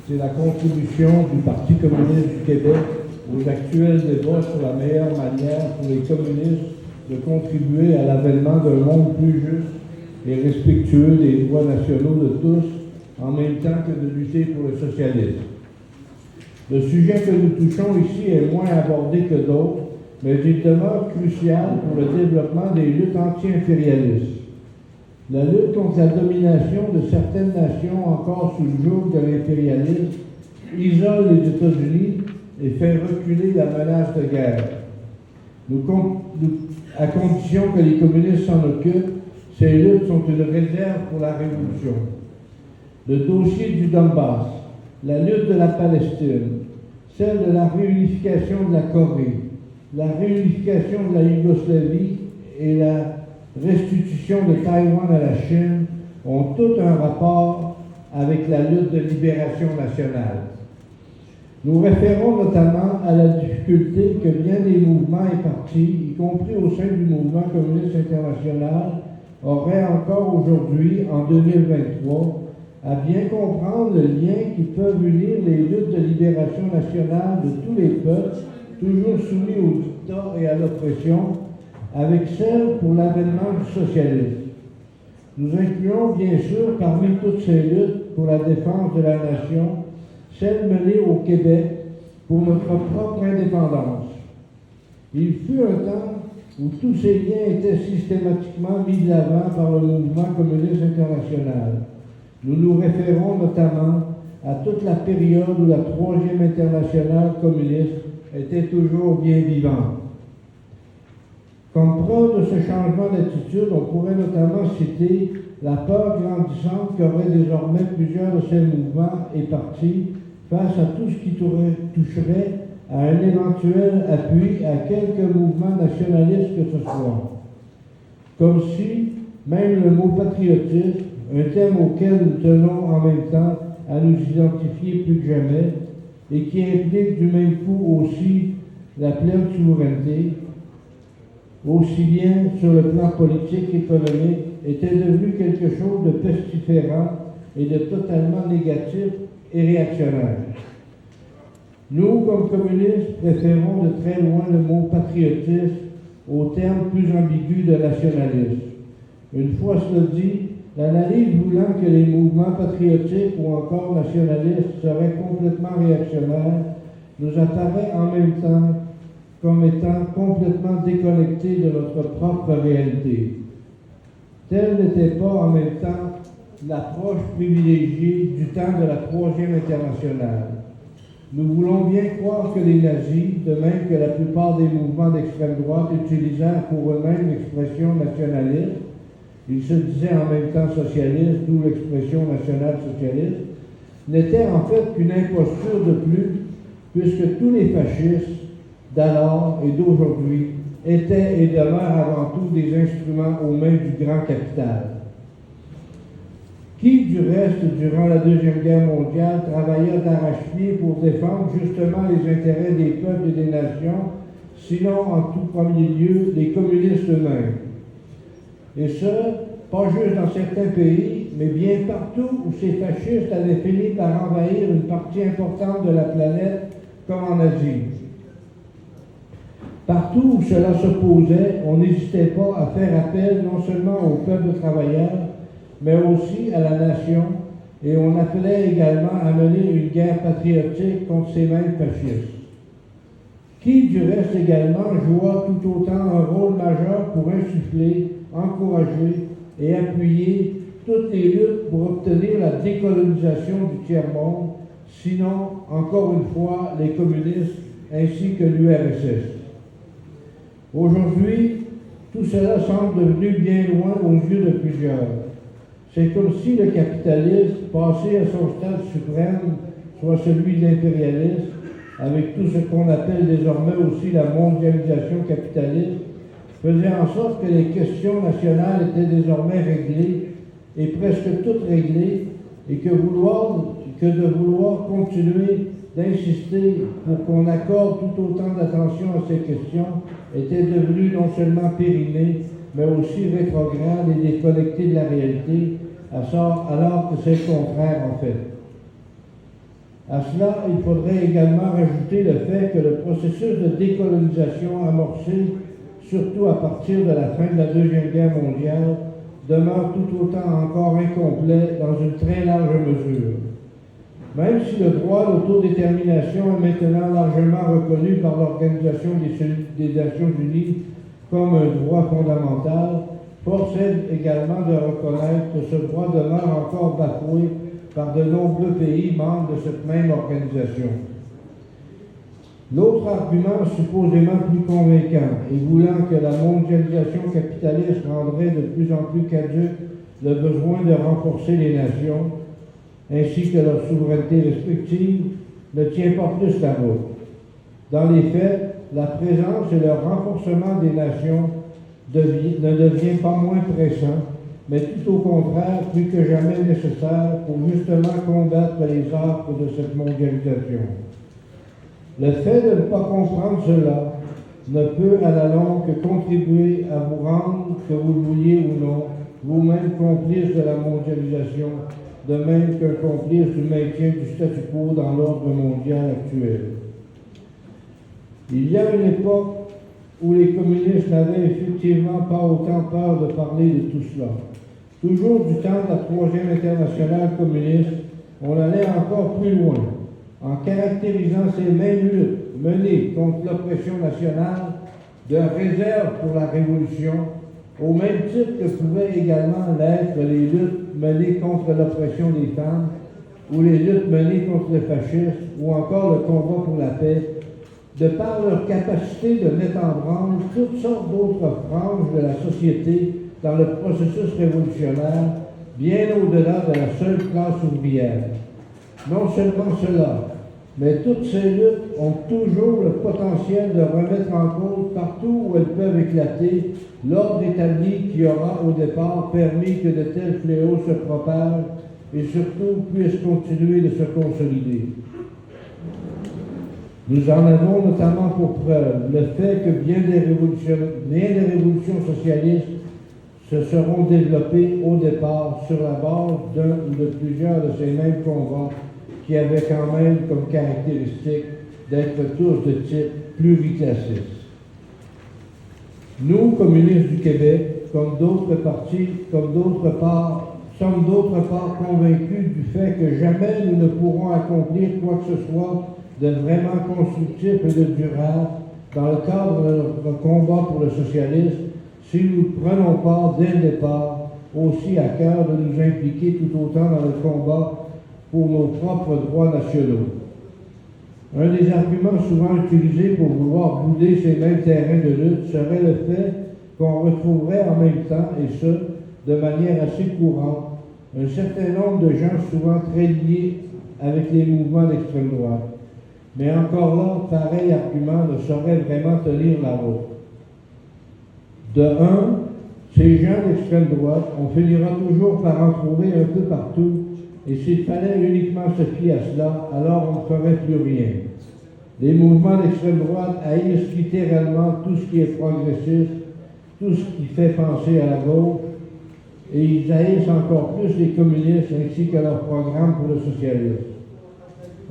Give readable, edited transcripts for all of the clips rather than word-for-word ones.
c'est la contribution du Parti communiste du Québec aux actuels débats sur la meilleure manière pour les communistes de contribuer à l'avènement d'un monde plus juste et respectueux des droits nationaux de tous, en même temps que de lutter pour le socialisme. Le sujet que nous touchons ici est moins abordé que d'autres, mais il demeure crucial pour le développement des luttes anti-impérialistes. La lutte contre la domination de certaines nations encore sous le joug de l'impérialisme isole les États-Unis et fait reculer la menace de guerre. À condition que les communistes s'en occupent, ces luttes sont une réserve pour la révolution. Le dossier du Donbass, la lutte de la Palestine, celle de la réunification de la Corée, la réunification de la Yougoslavie et la restitution de Taïwan à la Chine ont tout un rapport avec la lutte de libération nationale. Nous référons notamment à la difficulté que bien des mouvements et partis, y compris au sein du mouvement communiste international, auraient encore aujourd'hui, en 2023, à bien comprendre le lien qui peut unir les luttes de libération nationale de tous les peuples, toujours soumis au dictat et à l'oppression, avec celle pour l'avènement du socialisme. Nous incluons bien sûr parmi toutes ces luttes pour la défense de la nation, celle menée au Québec pour notre propre indépendance. Il fut un temps où tous ces liens étaient systématiquement mis de l'avant par le mouvement communiste international. Nous nous référons notamment à toute la période où la Troisième Internationale communiste était toujours bien vivante. Comme preuve de ce changement d'attitude, on pourrait notamment citer la peur grandissante qu'auraient désormais plusieurs de ces mouvements et partis face à tout ce qui toucherait à un éventuel appui à quelque mouvement nationaliste que ce soit. Comme si même le mot patriotisme, un thème auquel nous tenons en même temps à nous identifier plus que jamais, et qui implique du même coup aussi la pleine souveraineté, aussi bien sur le plan politique qu'économique, était devenu quelque chose de pestiférant et de totalement négatif et réactionnaire. Nous, comme communistes, préférons de très loin le mot patriotisme au terme plus ambigu de nationalisme. Une fois cela dit, l'analyse voulant que les mouvements patriotiques ou encore nationalistes seraient complètement réactionnaires nous apparaît en même temps comme étant complètement déconnectés de notre propre réalité. Telle n'était pas en même temps l'approche privilégiée du temps de la Troisième Internationale. Nous voulons bien croire que les nazis, de même que la plupart des mouvements d'extrême droite, utilisèrent pour eux-mêmes l'expression nationaliste, ils se disaient en même temps socialistes, d'où l'expression nationale-socialiste, n'était en fait qu'une imposture de plus, puisque tous les fascistes d'alors et d'aujourd'hui étaient et demeurent avant tout des instruments aux mains du grand capital. Qui, du reste, durant la Deuxième Guerre mondiale, travailla d'arrache-pied pour défendre justement les intérêts des peuples et des nations, sinon en tout premier lieu les communistes eux-mêmes. Et ce, pas juste dans certains pays, mais bien partout où ces fascistes avaient fini par envahir une partie importante de la planète, comme en Asie. Partout où cela s'opposait, on n'hésitait pas à faire appel non seulement au peuple travailleur, mais aussi à la nation, et on appelait également à mener une guerre patriotique contre ces mêmes fascistes. Qui, du reste également, joua tout autant un rôle majeur pour insuffler, encourager et appuyer toutes les luttes pour obtenir la décolonisation du tiers-monde, sinon, encore une fois, les communistes ainsi que l'URSS. Aujourd'hui, tout cela semble devenu bien loin aux yeux de plusieurs. C'est comme si le capitalisme, passé à son stade suprême, soit celui de l'impérialisme, avec tout ce qu'on appelle désormais aussi la mondialisation capitaliste, faisait en sorte que les questions nationales étaient désormais réglées, et presque toutes réglées, et que de vouloir continuer d'insister pour qu'on accorde tout autant d'attention à ces questions était devenu non seulement périmé, mais aussi rétrograde et déconnecté de la réalité, alors que c'est le contraire en fait. À cela, il faudrait également rajouter le fait que le processus de décolonisation amorcé, surtout à partir de la fin de la Deuxième Guerre mondiale, demeure tout autant encore incomplet dans une très large mesure. Même si le droit à l'autodétermination est maintenant largement reconnu par l'Organisation des Nations Unies comme un droit fondamental, force est également de reconnaître que ce droit demeure encore bafoué par de nombreux pays membres de cette même organisation. L'autre argument supposément plus convaincant et voulant que la mondialisation capitaliste rendrait de plus en plus caduque le besoin de renforcer les nations, ainsi que leur souveraineté respective, ne tient pas plus la route. Dans les faits, la présence et le renforcement des nations ne devient pas moins pressant, mais tout au contraire plus que jamais nécessaire pour justement combattre les affres de cette mondialisation. Le fait de ne pas comprendre cela ne peut à la longue que contribuer à vous rendre, que vous le vouliez ou non, vous-même complice de la mondialisation, de même qu'un complice du maintien du statu quo dans l'ordre mondial actuel. Il y a une époque où les communistes n'avaient effectivement pas autant peur de parler de tout cela. Toujours du temps de la Troisième Internationale communiste, on allait encore plus loin, en caractérisant ces mêmes luttes menées contre l'oppression nationale de réserve pour la Révolution, au même titre que pouvaient également l'être les luttes menées contre l'oppression des femmes, ou les luttes menées contre les fascistes, ou encore le combat pour la paix, de par leur capacité de mettre en branle toutes sortes d'autres franges de la société dans le processus révolutionnaire, bien au-delà de la seule classe ouvrière. Non seulement cela, mais toutes ces luttes ont toujours le potentiel de remettre en cause partout où elles peuvent éclater l'ordre établi qui aura au départ permis que de tels fléaux se propagent et surtout puissent continuer de se consolider. Nous en avons notamment pour preuve le fait que bien des révolutions socialistes se seront développées au départ sur la base d'un ou de plusieurs de ces mêmes combats qui avaient quand même comme caractéristique d'être tous de type pluriclassiste. Nous, communistes du Québec, comme d'autres partis, sommes d'autre part convaincus du fait que jamais nous ne pourrons accomplir quoi que ce soit de vraiment constructif et de durable dans le cadre de notre combat pour le socialisme si nous ne prenons pas dès le départ aussi à cœur de nous impliquer tout autant dans le combat pour nos propres droits nationaux. Un des arguments souvent utilisés pour vouloir bouder ces mêmes terrains de lutte serait le fait qu'on retrouverait en même temps, et ce, de manière assez courante, un certain nombre de gens souvent très liés avec les mouvements d'extrême droite. Mais encore là, pareil argument ne saurait vraiment tenir la route. De un, ces gens d'extrême droite, on finira toujours par en trouver un peu partout, et s'il fallait uniquement se fier à cela, alors on ne ferait plus rien. Les mouvements d'extrême droite haïssent littéralement tout ce qui est progressiste, tout ce qui fait penser à la gauche, et ils haïssent encore plus les communistes ainsi que leur programme pour le socialisme.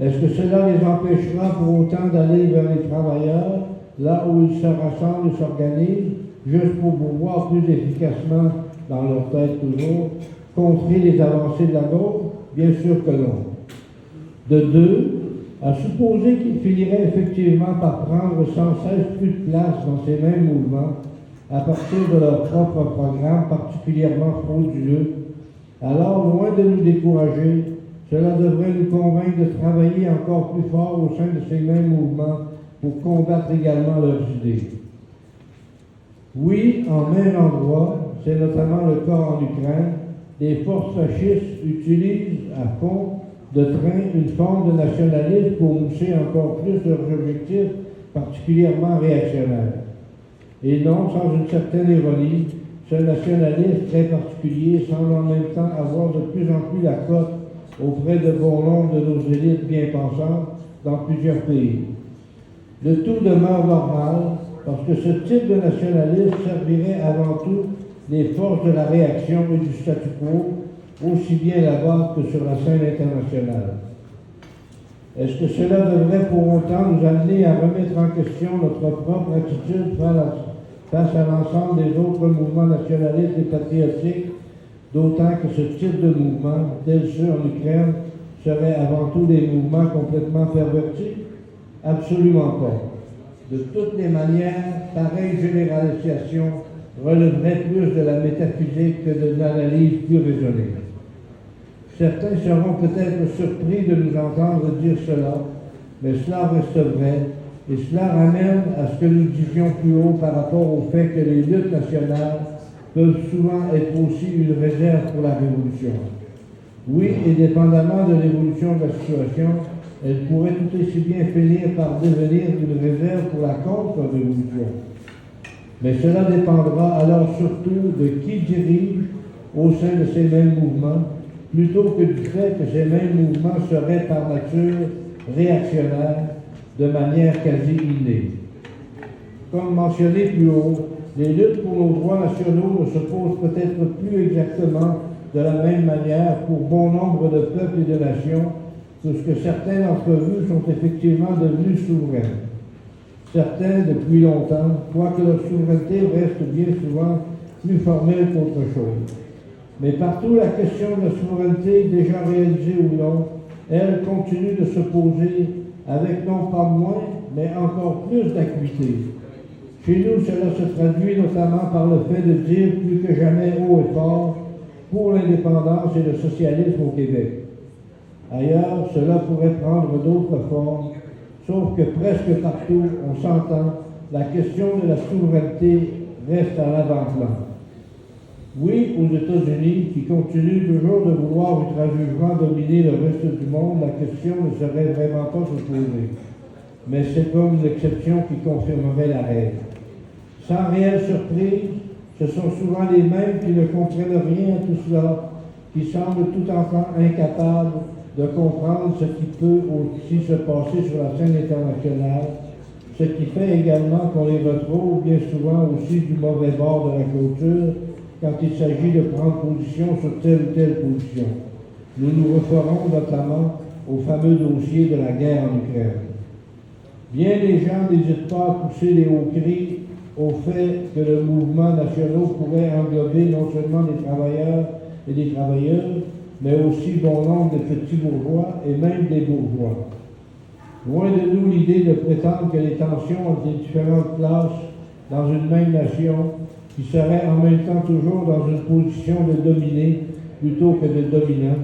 Est-ce que cela les empêchera pour autant d'aller vers les travailleurs, là où ils se rassemblent et s'organisent, juste pour pouvoir plus efficacement, dans leur tête toujours, contrer les avancées de la gauche? Bien sûr que non. De deux, à supposer qu'ils finiraient effectivement par prendre sans cesse plus de place dans ces mêmes mouvements, à partir de leur propre programme particulièrement frauduleux, alors, loin de nous décourager, cela devrait nous convaincre de travailler encore plus fort au sein de ces mêmes mouvements pour combattre également leurs idées. Oui, en même endroit, c'est notamment le cas en Ukraine, les forces fascistes utilisent à fond de train une forme de nationalisme pour mousser encore plus leurs objectifs particulièrement réactionnaires. Et non, sans une certaine ironie, ce nationalisme très particulier semble en même temps avoir de plus en plus la cote auprès de bon nombre de nos élites bien pensantes dans plusieurs pays. Le tout demeure normal parce que ce type de nationalisme servirait avant tout les forces de la réaction et du statu quo, aussi bien là-bas que sur la scène internationale. Est-ce que cela devrait pour autant nous amener à remettre en question notre propre attitude face à l'ensemble des autres mouvements nationalistes et patriotiques, d'autant que ce type de mouvement, tel ceux en Ukraine, serait avant tout des mouvements complètement pervertis? Absolument pas. De toutes les manières, pareille généralisation relèverait plus de la métaphysique que d'une analyse plus raisonnée. Certains seront peut-être surpris de nous entendre dire cela, mais cela reste vrai, et cela ramène à ce que nous disions plus haut par rapport au fait que les luttes nationales peuvent souvent être aussi une réserve pour la révolution. Oui, et dépendamment de l'évolution de la situation, elle pourrait tout aussi bien finir par devenir une réserve pour la contre-révolution. Mais cela dépendra alors surtout de qui dirige au sein de ces mêmes mouvements, plutôt que du fait que ces mêmes mouvements seraient par nature réactionnaires de manière quasi innée. Comme mentionné plus haut, les luttes pour nos droits nationaux ne se posent peut-être plus exactement de la même manière pour bon nombre de peuples et de nations, puisque certains d'entre eux sont effectivement devenus souverains. Certains depuis longtemps, quoique leur souveraineté reste bien souvent plus formelle qu'autre chose. Mais partout, la question de la souveraineté, déjà réalisée ou non, elle continue de se poser avec non pas moins, mais encore plus d'acuité. Chez nous, cela se traduit notamment par le fait de dire plus que jamais haut et fort pour l'indépendance et le socialisme au Québec. Ailleurs, cela pourrait prendre d'autres formes, sauf que presque partout, on s'entend, la question de la souveraineté reste à l'avant-plan. Oui, aux États-Unis, qui continuent toujours de vouloir outrageusement dominer le reste du monde, la question ne serait vraiment pas se poser. Mais c'est comme l'exception qui confirmerait la règle. Sans réelle surprise, ce sont souvent les mêmes qui ne comprennent rien à tout cela, qui semblent tout encore incapables de comprendre ce qui peut aussi se passer sur la scène internationale, ce qui fait également qu'on les retrouve bien souvent aussi du mauvais bord de la clôture quand il s'agit de prendre position sur telle ou telle position. Nous nous référons notamment au fameux dossier de la guerre en Ukraine. Bien des gens n'hésitent pas à pousser les hauts cris au fait que le mouvement national pourrait englober non seulement des travailleurs et des travailleuses, mais aussi bon nombre de petits bourgeois et même des bourgeois. Loin de nous l'idée de prétendre que les tensions entre les différentes classes dans une même nation, qui serait en même temps toujours dans une position de dominé plutôt que de dominant,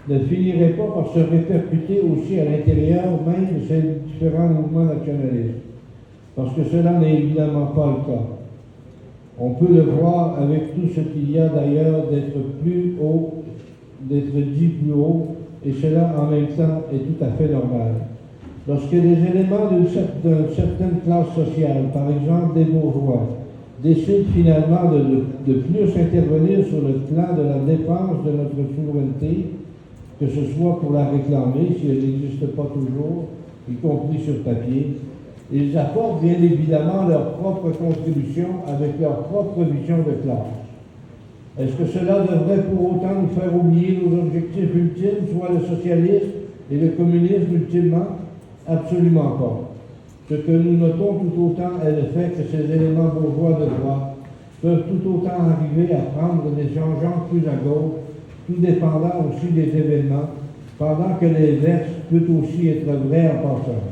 ne finirait pas par se répercuter aussi à l'intérieur même de ces différents mouvements nationalistes, parce que cela n'est évidemment pas le cas. On peut le voir avec tout ce qu'il y a d'ailleurs d'être dit plus haut, et cela en même temps est tout à fait normal. Lorsque les éléments d'une certaine classe sociale, par exemple des bourgeois, décident finalement de plus intervenir sur le plan de la défense de notre souveraineté, que ce soit pour la réclamer, si elle n'existe pas toujours, y compris sur papier, ils apportent bien évidemment leur propre contribution avec leur propre vision de classe. Est-ce que cela devrait pour autant nous faire oublier nos objectifs ultimes, soit le socialisme et le communisme ultimement? Absolument pas. Ce que nous notons tout autant est le fait que ces éléments bourgeois de droite peuvent tout autant arriver à prendre des changements plus à gauche, tout dépendant aussi des événements, pendant que l'inverse peut aussi être vrai en passant.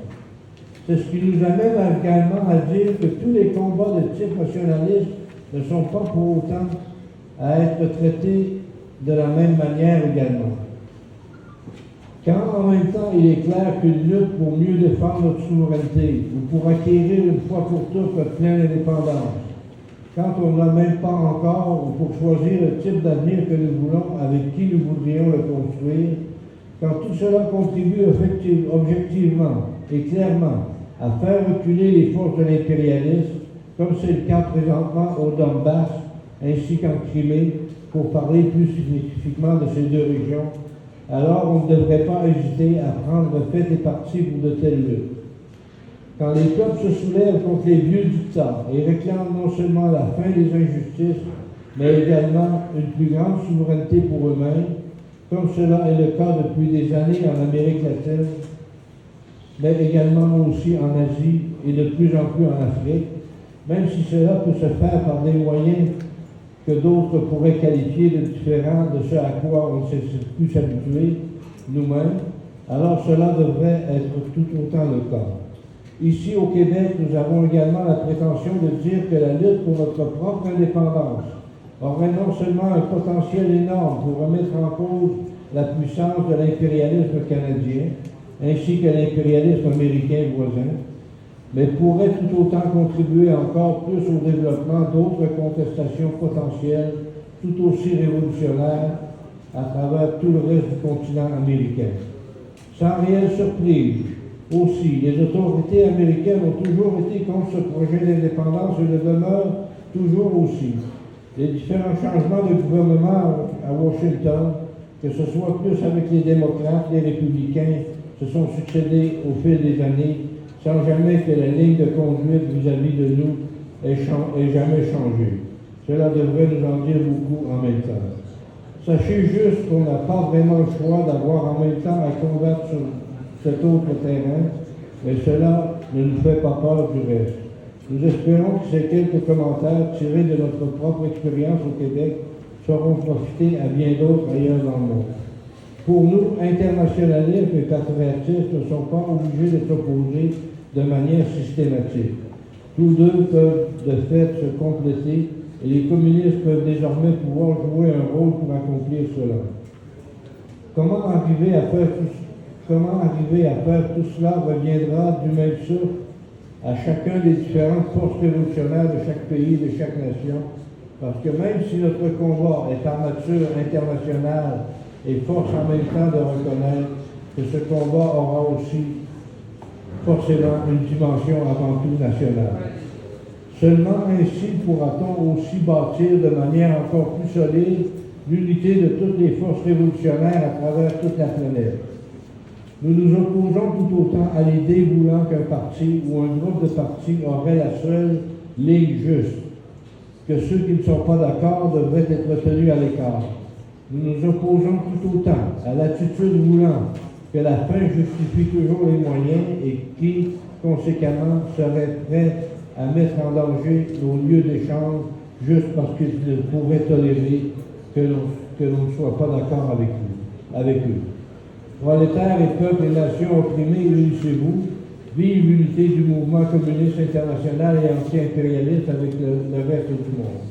C'est ce qui nous amène également à dire que tous les combats de type nationaliste ne sont pas pour autant à être traités de la même manière également. Quand en même temps il est clair qu'une lutte pour mieux défendre notre souveraineté ou pour acquérir une fois pour toutes notre pleine indépendance, quand on n'a même pas encore ou pour choisir le type d'avenir que nous voulons, avec qui nous voudrions le construire, quand tout cela contribue objectivement et clairement à faire reculer les forces de l'impérialisme, comme c'est le cas présentement au Donbass ainsi qu'en Crimée, pour parler plus spécifiquement de ces deux régions, alors on ne devrait pas hésiter à prendre fait et parti pour de telles luttes. Quand les peuples se soulèvent contre les vieux dictats et réclament non seulement la fin des injustices, mais également une plus grande souveraineté pour eux-mêmes, comme cela est le cas depuis des années en Amérique latine, mais également aussi en Asie et de plus en plus en Afrique, même si cela peut se faire par des moyens que d'autres pourraient qualifier de différents de ce à quoi on ne s'est plus s'habituer nous-mêmes, alors cela devrait être tout autant le cas. Ici au Québec, nous avons également la prétention de dire que la lutte pour notre propre indépendance aurait non seulement un potentiel énorme pour remettre en cause la puissance de l'impérialisme canadien, ainsi que l'impérialisme américain voisin, mais pourrait tout autant contribuer encore plus au développement d'autres contestations potentielles tout aussi révolutionnaires à travers tout le reste du continent américain. Sans réelle surprise, aussi, les autorités américaines ont toujours été contre ce projet d'indépendance et le demeurent toujours aussi. Les différents changements de gouvernement à Washington, que ce soit plus avec les démocrates, les républicains, se sont succédés au fil des années, sans jamais que la ligne de conduite vis-à-vis de nous ait jamais changé. Cela devrait nous en dire beaucoup en même temps. Sachez juste qu'on n'a pas vraiment le choix d'avoir en même temps à combattre sur cet autre terrain, mais cela ne nous fait pas peur du reste. Nous espérons que ces quelques commentaires tirés de notre propre expérience au Québec sauront profiter à bien d'autres ailleurs dans le monde. Pour nous, internationalisme et patriotisme ne sont pas obligés de s'opposer de manière systématique. Tous deux peuvent de fait se compléter et les communistes peuvent désormais pouvoir jouer un rôle pour accomplir cela. Comment arriver à faire tout cela reviendra du même souffle à chacun des différentes forces révolutionnaires de chaque pays, de chaque nation, parce que même si notre combat est en nature internationale et force en même temps de reconnaître que ce combat aura aussi forcément une dimension avant tout nationale. Seulement ainsi pourra-t-on aussi bâtir de manière encore plus solide l'unité de toutes les forces révolutionnaires à travers toute la planète. Nous nous opposons tout autant à l'idée voulant qu'un parti ou un groupe de partis aurait la seule ligne juste, que ceux qui ne sont pas d'accord devraient être tenus à l'écart. Nous nous opposons tout autant à l'attitude voulant que la fin justifie toujours les moyens et qui, conséquemment, serait prêt à mettre en danger nos lieux d'échange juste parce qu'ils ne pourraient tolérer que l'on ne soit pas d'accord avec eux. Prolétaires et peuples et nations opprimés, unissez-vous. Vive l'unité du mouvement communiste international et anti-impérialiste avec le reste du monde.